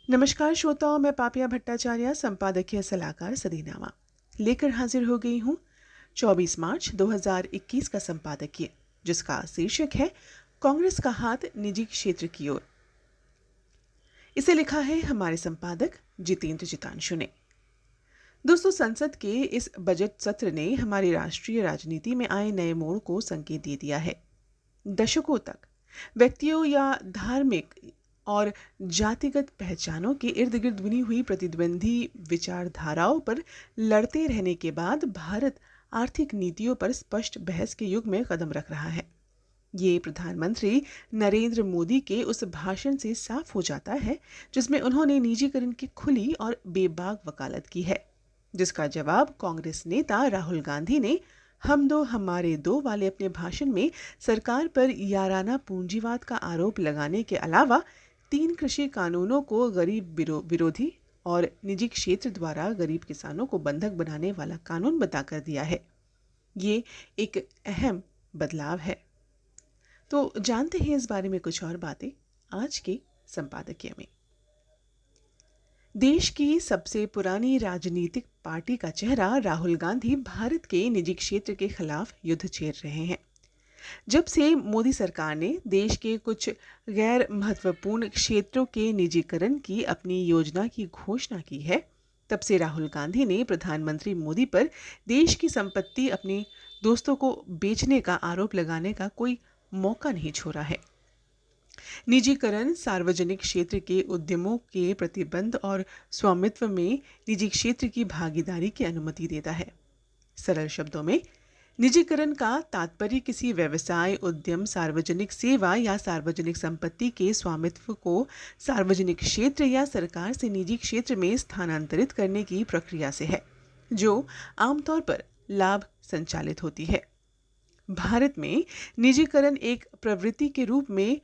नमस्कार श्रोताओं, मैं पापिया भट्टाचार्य संपादकीय सलाहकार सदीनामा लेकर हाजिर हो गई हूँ 24 मार्च 2021 का संपादकीय, जिसका शीर्षक है कांग्रेस का हाथ निजी क्षेत्र की ओर। इसे लिखा है हमारे संपादक जितेंद्र जितांशु ने। दोस्तों, संसद के इस बजट सत्र ने हमारी राष्ट्रीय राजनीति में आए नए मोड़ को संकेत दे दिया है। दशकों तक व्यक्तियों या धार्मिक और जातिगत पहचानों के इर्द गिर्द बुनी हुई प्रतिद्वंदी विचारधाराओं पर लड़ते रहने के बाद भारत आर्थिक नीतियों पर स्पष्ट बहस के युग में कदम रख रहा है। ये प्रधानमंत्री नरेंद्र मोदी के उस भाषण से साफ हो जाता है जिसमें उन्होंने निजीकरण की खुली और बेबाक वकालत की है, जिसका जवाब कांग्रेस नेता राहुल गांधी ने हम दो हमारे दो वाले अपने भाषण में सरकार पर याराना पूंजीवाद का आरोप लगाने के अलावा 3 कृषि कानूनों को गरीब विरोधी और निजी क्षेत्र द्वारा गरीब किसानों को बंधक बनाने वाला कानून बताकर दिया है। ये एक अहम बदलाव है। तो जानते हैं इस बारे में कुछ और बातें आज के संपादकीय में। देश की सबसे पुरानी राजनीतिक पार्टी का चेहरा राहुल गांधी भारत के निजी क्षेत्र के खिलाफ युद्ध छेड़ रहे हैं। जब से मोदी सरकार ने देश के कुछ गैर महत्वपूर्ण क्षेत्रों के निजीकरण की अपनी योजना की घोषणा की है, तब से राहुल गांधी ने प्रधानमंत्री मोदी पर देश की संपत्ति अपने दोस्तों को बेचने का आरोप लगाने का कोई मौका नहीं छोड़ा है। निजीकरण सार्वजनिक क्षेत्र के उद्यमों के प्रतिबंध और स्वामित्व में निजी क्षेत्र की भागीदारी की अनुमति देता है। सरल शब्दों में, निजीकरण का तात्पर्य किसी व्यवसाय, उद्यम, सार्वजनिक सेवा या सार्वजनिक संपत्ति के स्वामित्व को सार्वजनिक क्षेत्र या सरकार से निजी क्षेत्र में स्थानांतरित करने की प्रक्रिया से है, जो आमतौर पर लाभ संचालित होती है। भारत में निजीकरण एक प्रवृत्ति के रूप में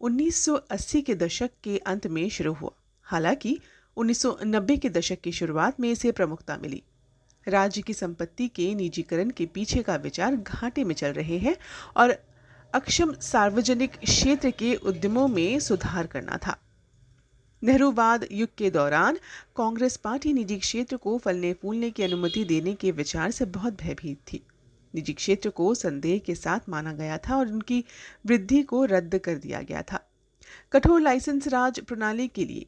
1980 के दशक के अंत में शुरू हुआ। हालांकि 1990 के दशक की शुरुआत में इसे प्रमुखता मिली। राज्य की संपत्ति के निजीकरण के पीछे का विचार घाटे में चल रहे हैं और अक्षम सार्वजनिक क्षेत्र के उद्यमों में सुधार करना था। नेहरूवाद युग के दौरान कांग्रेस पार्टी निजी क्षेत्र को फलने फूलने की अनुमति देने के विचार से बहुत भयभीत थी। निजी क्षेत्र को संदेह के साथ माना गया था और उनकी वृद्धि को रद्द कर दिया गया था। कठोर लाइसेंस राज प्रणाली के लिए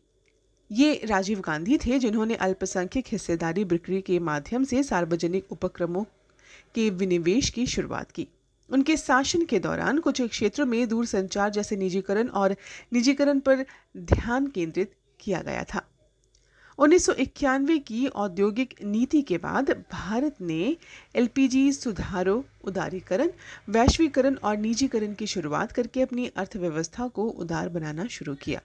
ये राजीव गांधी थे जिन्होंने अल्पसंख्यक हिस्सेदारी बिक्री के माध्यम से सार्वजनिक उपक्रमों के विनिवेश की शुरुआत की। उनके शासन के दौरान कुछ क्षेत्रों में दूरसंचार जैसे निजीकरण पर ध्यान केंद्रित किया गया था। 1991 की औद्योगिक नीति के बाद भारत ने एलपीजी सुधारों, उदारीकरण, वैश्वीकरण और निजीकरण की शुरुआत करके अपनी अर्थव्यवस्था को उदार बनाना शुरू किया।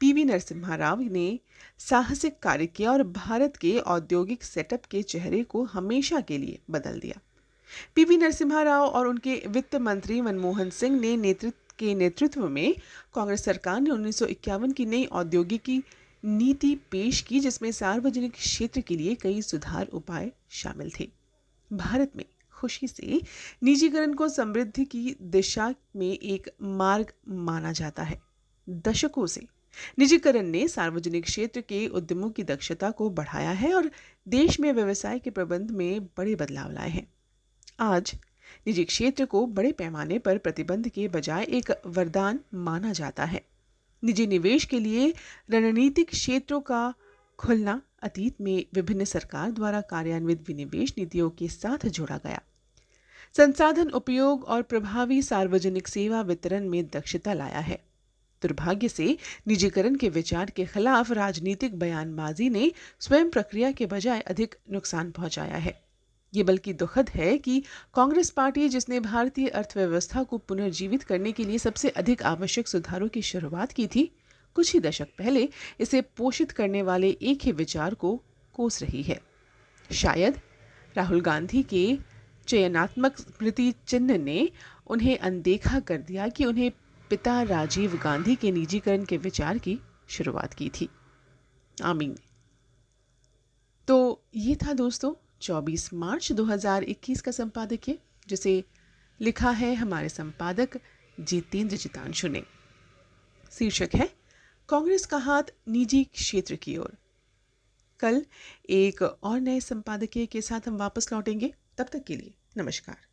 पीवी नरसिम्हा राव ने साहसिक कार्य किया और भारत के औद्योगिक सेटअप के चेहरे को हमेशा के लिए बदल दिया। पीवी नरसिम्हा राव और उनके वित्त मंत्री मनमोहन सिंह ने नेतृत्व में कांग्रेस सरकार ने 1951 की नई औद्योगिकी नीति पेश की, जिसमें सार्वजनिक क्षेत्र के लिए कई सुधार उपाय शामिल थे। भारत में खुशी से निजीकरण को समृद्धि की दिशा में एक मार्ग माना जाता है। दशकों से निजीकरण ने सार्वजनिक क्षेत्र के उद्यमों की दक्षता को बढ़ाया है और देश में व्यवसाय के प्रबंध में बड़े बदलाव लाए हैं। आज निजी क्षेत्र को बड़े पैमाने पर प्रतिबंध के बजाय एक वरदान माना जाता है। निजी निवेश के लिए रणनीतिक क्षेत्रों का खुलना अतीत में विभिन्न सरकार द्वारा कार्यान्वित विनिवेश नीतियों के साथ जोड़ा गया। संसाधन उपयोग और प्रभावी सार्वजनिक सेवा वितरण में दक्षता लाया है। दुर्भाग्य से निजीकरण के विचार के खिलाफ राजनीतिक बयानबाजी ने स्वयं प्रक्रिया के बजाय अधिक नुकसान पहुंचाया है। ये बल्कि दुखद है कि कांग्रेस पार्टी, जिसने भारतीय अर्थव्यवस्था को पुनर्जीवित करने के लिए सबसे अधिक आवश्यक सुधारों की शुरुआत की थी, कुछ ही दशक पहले इसे पोषित करने वाले एक ही विचार को कोस रही है। शायद राहुल गांधी के चयनात्मक स्मृति चिन्ह ने उन्हें अनदेखा कर दिया कि उन्हें पिता राजीव गांधी के निजीकरण के विचार की शुरुआत की थी। आमीन। तो ये था दोस्तों 24 मार्च 2021 का संपादकीय, जिसे लिखा है हमारे संपादक जितेंद्र जितांशु ने। शीर्षक है कांग्रेस का हाथ निजी क्षेत्र की ओर। कल एक और नए संपादकीय के साथ हम वापस लौटेंगे। तब तक के लिए नमस्कार।